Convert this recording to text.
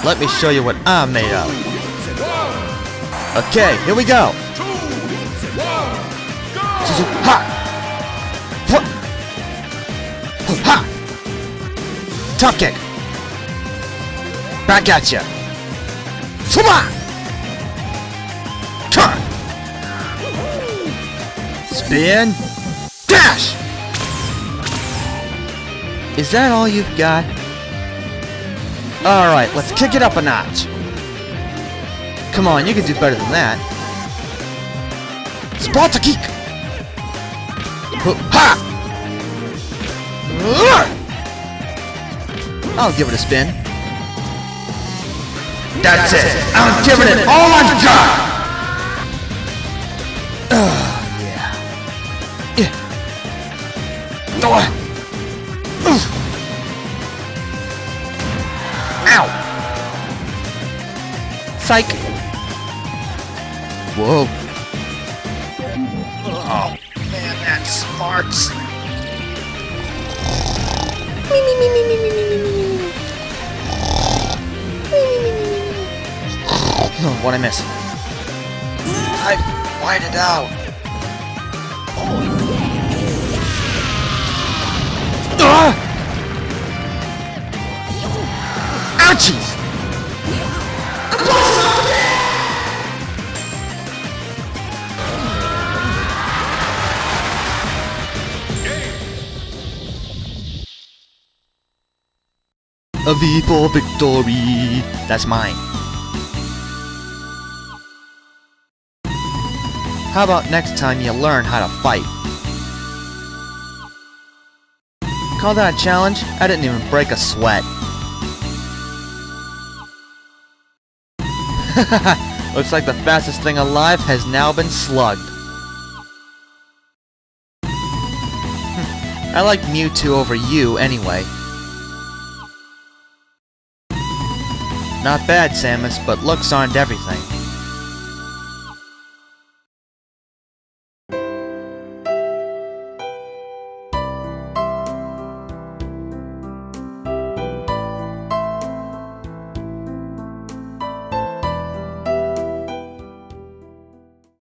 let me show you what I'm made of. Okay, here we go. Ha! Ha! Top kick. Back at ya. Spin. Dash! Is that all you've got? Alright, let's kick it up a notch. Come on, you can do better than that. Sparta kick! Ha! I'll give it a spin. That's it! I'm giving it all I've got! Yeah. Ow! Psych! Whoa! Oh man, that smarts! What'd I miss? I whited out. Ouchies! A V for victory. That's mine. How about next time you learn how to fight? Call that a challenge? I didn't even break a sweat. Looks like the fastest thing alive has now been slugged. I like Mewtwo over you anyway. Not bad, Samus, but looks aren't everything.